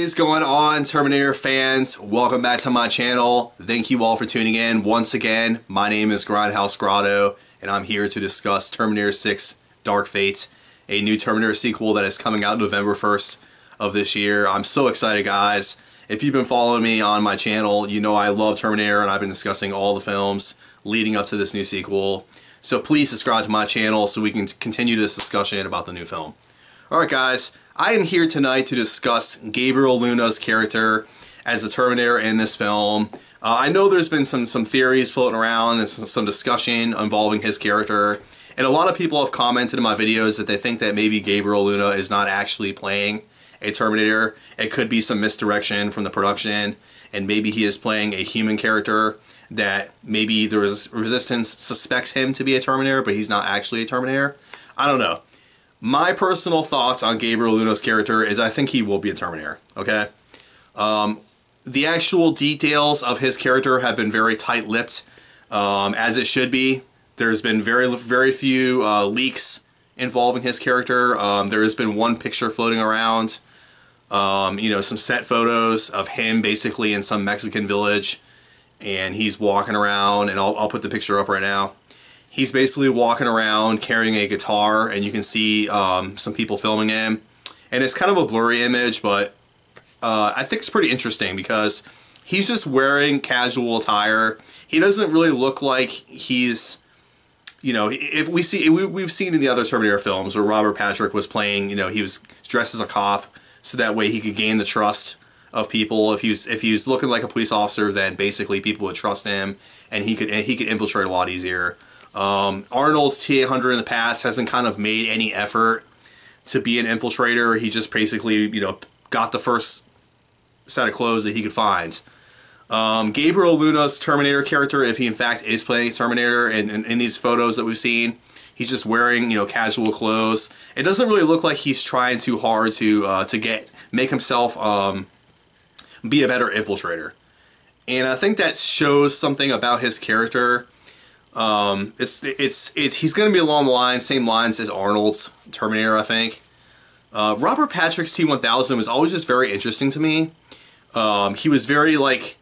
is going on, Terminator fans? Welcome back to my channel. Thank you all for tuning in. Once again, my name is Grindhouse Grotto, and I'm here to discuss Terminator 6 Dark Fate, a new Terminator sequel that is coming out November 1st of this year. I'm so excited, guys. If you've been following me on my channel, you know I love Terminator, and I've been discussing all the films leading up to this new sequel. So please subscribe to my channel so we can continue this discussion about the new film. Alright guys, I am here tonight to discuss Gabriel Luna's character as the Terminator in this film. I know there's been some theories floating around and some discussion involving his character, and a lot of people have commented in my videos that they think that maybe Gabriel Luna is not actually playing a Terminator. It could be some misdirection from the production, and maybe he is playing a human character that maybe the Resistance suspects him to be a Terminator, but he's not actually a Terminator. I don't know. My personal thoughts on Gabriel Luna's character is I think he will be a Terminator, okay? The actual details of his character have been very tight-lipped, as it should be. There's been very few leaks involving his character. There has been one picture floating around, you know, some set photos of him basically in some Mexican village, and he's walking around, and I'll put the picture up right now. He's basically walking around carrying a guitar, and you can see some people filming him. And it's kind of a blurry image, but I think it's pretty interesting because he's just wearing casual attire. He doesn't really look like he's, you know, if we see, we've seen in the other Terminator films where Robert Patrick was playing, you know, he was dressed as a cop, so that way he could gain the trust of people. If he was looking like a police officer, then basically people would trust him, and he could infiltrate a lot easier. Arnold's T-800 in the past hasn't kind of made any effort to be an infiltrator. He just basically, you know, got the first set of clothes that he could find. Gabriel Luna's Terminator character, if he in fact is playing a Terminator, and in these photos that we've seen, he's just wearing, you know, casual clothes. It doesn't really look like he's trying too hard to make himself be a better infiltrator. And I think that shows something about his character. He's going to be along the same lines as Arnold's Terminator, I think. Robert Patrick's T-1000 was always just very interesting to me. He was very, like,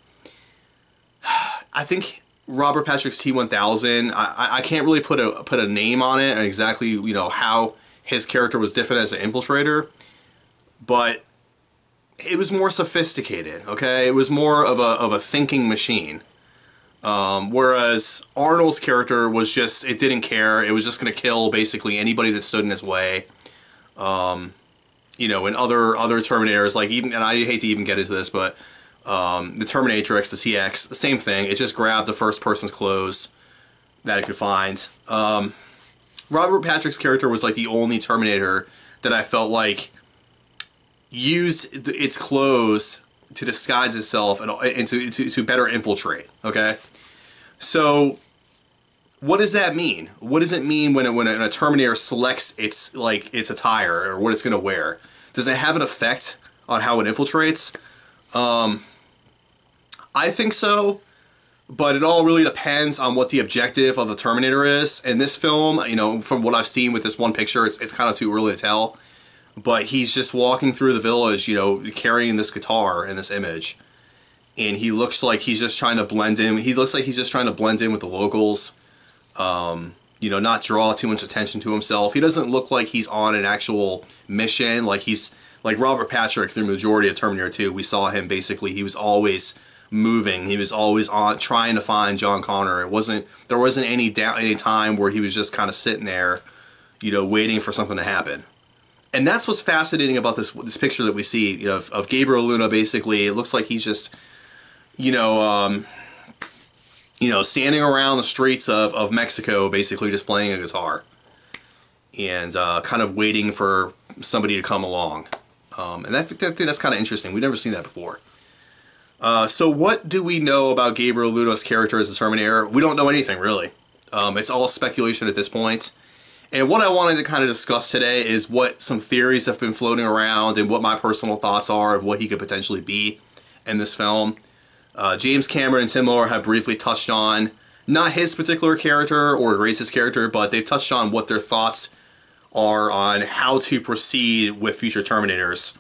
I think Robert Patrick's T-1000, I can't really put a name on it and exactly, you know, how his character was different as an infiltrator, but it was more sophisticated, okay? It was more of a thinking machine. Whereas Arnold's character was just, it didn't care. It was just going to kill basically anybody that stood in his way. You know, in other Terminators, like even, and I hate to even get into this, but the Terminatrix, the TX, the same thing. It just grabbed the first person's clothes that it could find. Robert Patrick's character was like the only Terminator that I felt like used its clothes to disguise itself and to better infiltrate, okay? So, what does that mean? What does it mean when a Terminator selects its attire or what it's going to wear? Does it have an effect on how it infiltrates? I think so, but it all really depends on what the objective of the Terminator is. In this film, you know, from what I've seen with this one picture, it's kind of too early to tell. But he's just walking through the village, you know, carrying this guitar in this image. And he looks like he's just trying to blend in. He looks like he's just trying to blend in with the locals. You know, not draw too much attention to himself. He doesn't look like he's on an actual mission. Like he's, like Robert Patrick through the majority of Terminator 2, we saw him basically, he was always moving. He was always on, trying to find John Connor. There wasn't any time where he was just kind of sitting there, you know, waiting for something to happen. And that's what's fascinating about this picture that we see, you know, of Gabriel Luna. Basically, it looks like he's just, you know, standing around the streets of Mexico, basically just playing a guitar and kind of waiting for somebody to come along. And I think that's kind of interesting. We've never seen that before. So what do we know about Gabriel Luna's character as a Terminator? We don't know anything, really. It's all speculation at this point. And what I wanted to kind of discuss today is what some theories have been floating around and what my personal thoughts are of what he could potentially be in this film. James Cameron and Tim Miller have briefly touched on, not his particular character or Grace's character, but they've touched on what their thoughts are on how to proceed with future Terminators.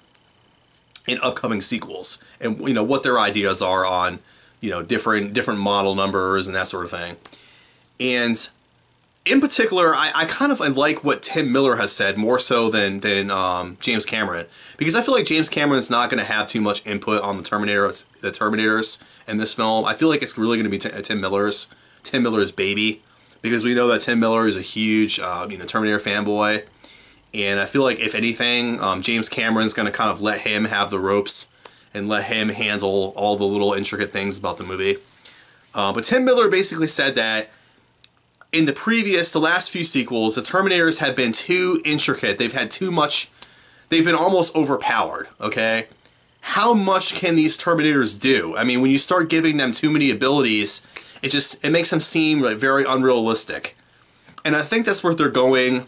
in upcoming sequels, and what their ideas are on different model numbers and that sort of thing. And in particular, I kind of like what Tim Miller has said more so than James Cameron, because I feel like James Cameron's not going to have too much input on the Terminators in this film. I feel like it's really going to be Tim Miller's baby, because we know that Tim Miller is a huge Terminator fanboy, and I feel like if anything, James Cameron's going to kind of let him have the ropes and let him handle all the little intricate things about the movie. But Tim Miller basically said that in the last few sequels, the Terminators have been too intricate. They've had too much. They've been almost overpowered, okay? How much can these Terminators do? I mean, when you start giving them too many abilities, it makes them seem like very unrealistic. And I think that's where they're going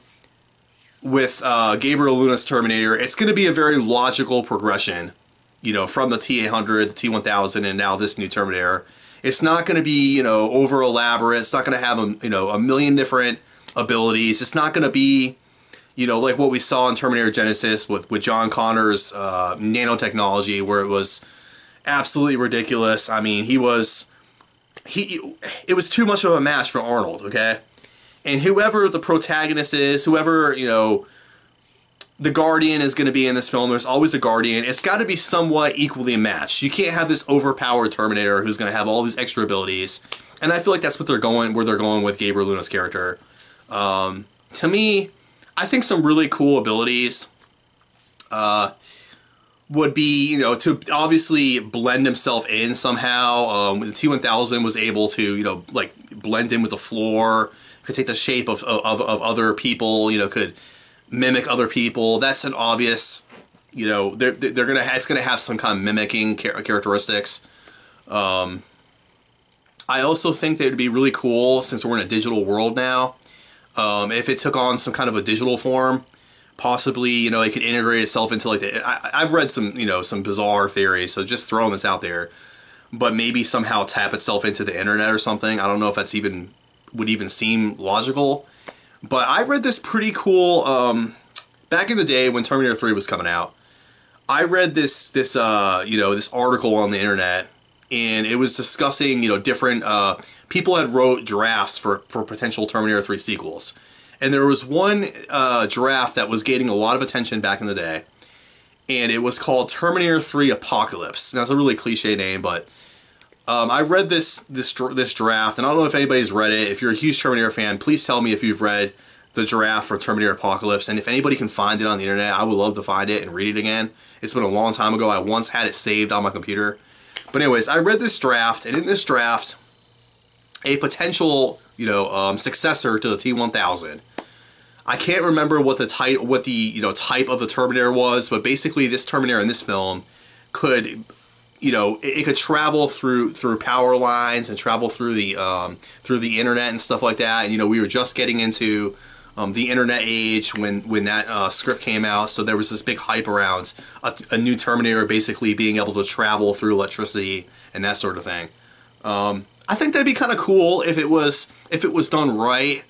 with Gabriel Luna's Terminator. It's going to be a very logical progression, from the T-800, the T-1000, and now this new Terminator. It's not going to be, over elaborate. It's not going to have a million different abilities. It's not going to be, like what we saw in Terminator Genesis with John Connor's nanotechnology, where it was absolutely ridiculous. I mean, it was too much of a match for Arnold, okay? And whoever the protagonist is, whoever, the Guardian is going to be in this film, there's always a Guardian. It's got to be somewhat equally matched. You can't have this overpowered Terminator who's going to have all these extra abilities. And I feel like that's where they're going with Gabriel Luna's character. To me, I think some really cool abilities would be, to obviously blend himself in somehow. The T-1000 was able to, blend in with the floor, could take the shape of other people, could mimic other people. That's an obvious, it's gonna have some kind of mimicking characteristics. I also think that it'd be really cool, since we're in a digital world now, if it took on some kind of a digital form. Possibly, it could integrate itself into I've read some, some bizarre theories, so just throwing this out there, but maybe somehow tap itself into the internet or something. I don't know if that's would even seem logical. But I read this pretty cool, back in the day when Terminator 3 was coming out, I read this article on the internet, and it was discussing, different, people had wrote drafts for potential Terminator 3 sequels. And there was one draft that was gaining a lot of attention back in the day, and it was called Terminator 3 Apocalypse. Now, that's a really cliche name, but I read this draft, and I don't know if anybody's read it. If you're a huge Terminator fan, please tell me if you've read the draft for Terminator Apocalypse, and if anybody can find it on the internet, I would love to find it and read it again. It's been a long time ago. I once had it saved on my computer. But anyways, I read this draft, and in this draft, a potential, successor to the T-1000. I can't remember what the type of the Terminator was, but basically this Terminator in this film could, it could travel through power lines and travel through the internet and stuff like that. And we were just getting into the internet age when that script came out, so there was this big hype around a new Terminator basically being able to travel through electricity and that sort of thing. I think that'd be kind of cool if it was done right,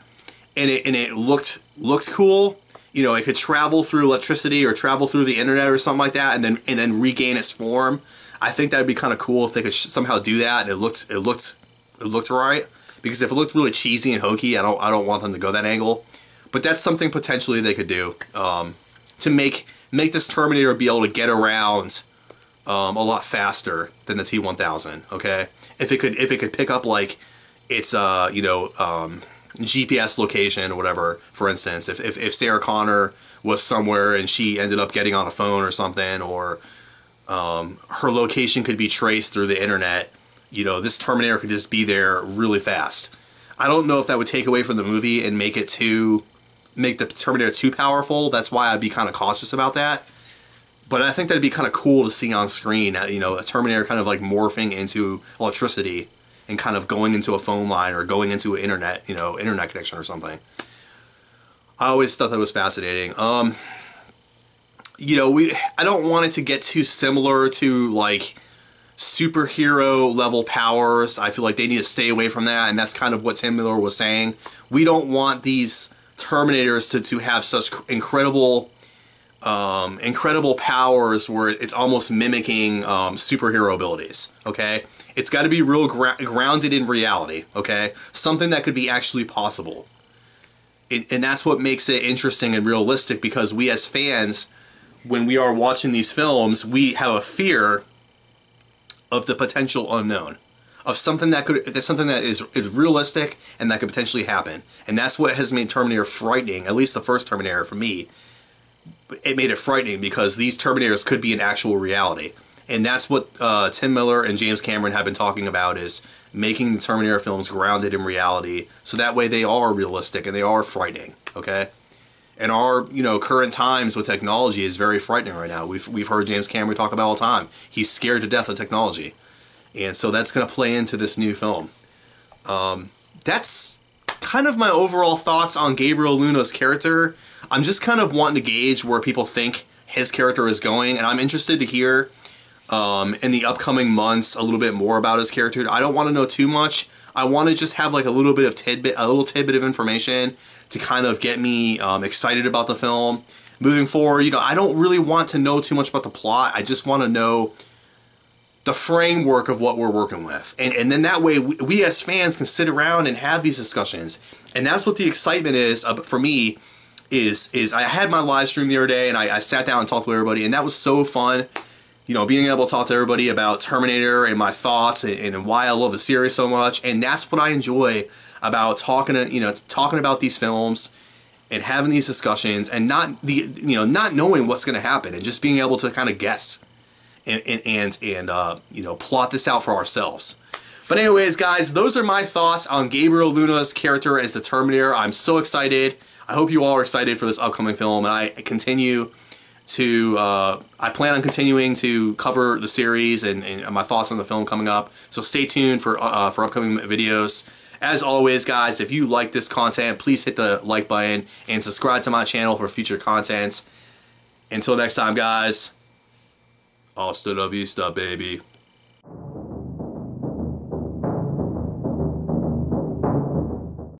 and it looked cool. It could travel through electricity or travel through the internet or something like that, and then regain its form. I think that'd be kind of cool if they could somehow do that, and it looked right. Because if it looked really cheesy and hokey, I don't want them to go that angle. But that's something potentially they could do to make this Terminator be able to get around a lot faster than the T-1000. Okay, if it could pick up its GPS location or whatever. For instance, if Sarah Connor was somewhere and she ended up getting on a phone or something, or her location could be traced through the internet, this Terminator could just be there really fast. I don't know if that would take away from the movie and make the Terminator too powerful. That's why I'd be kind of cautious about that. But I think that'd be kind of cool to see on screen, a Terminator kind of morphing into electricity and kind of going into a phone line or going into an internet connection or something. I always thought that was fascinating. I don't want it to get too similar to superhero level powers. I feel like they need to stay away from that, and that's kind of what Tim Miller was saying. We don't want these Terminators to have such incredible incredible powers where it's almost mimicking superhero abilities, okay? It's got to be real grounded in reality, okay? Something that could be actually possible. And that's what makes it interesting and realistic, because we as fans, when we are watching these films, we have a fear of the potential unknown, of something that is realistic and that could potentially happen. And that's what has made Terminator frightening, at least the first Terminator for me. It made it frightening because these Terminators could be an actual reality. And that's what Tim Miller and James Cameron have been talking about, is making the Terminator films grounded in reality, so that way they are realistic and they are frightening, okay? And our, you know, current times with technology is very frightening right now. We've heard James Cameron talk about it all the time. He's scared to death of technology. And so that's going to play into this new film. That's kind of my overall thoughts on Gabriel Luna's character. I'm just kind of wanting to gauge where people think his character is going, and I'm interested to hear in the upcoming months a little bit more about his character. I don't want to know too much. I want to just have like a little tidbit of information to kind of get me excited about the film. Moving forward, you know, I don't really want to know too much about the plot. I just want to know the framework of what we're working with. And then that way we as fans can sit around and have these discussions. And that's what the excitement is for me, is I had my live stream the other day, and I sat down and talked to everybody, and that was so fun. You know, being able to talk to everybody about Terminator and my thoughts and why I love the series so much. And that's what I enjoy about talking about these films and having these discussions, and not knowing what's going to happen, and just being able to kind of guess and you know, plot this out for ourselves. But anyways, guys, those are my thoughts on Gabriel Luna's character as the Terminator. I'm so excited. I hope you all are excited for this upcoming film, and I plan on continuing to cover the series and my thoughts on the film coming up. So stay tuned for upcoming videos. As always, guys, if you like this content, please hit the like button and subscribe to my channel for future content. Until next time, guys, hasta la vista, baby.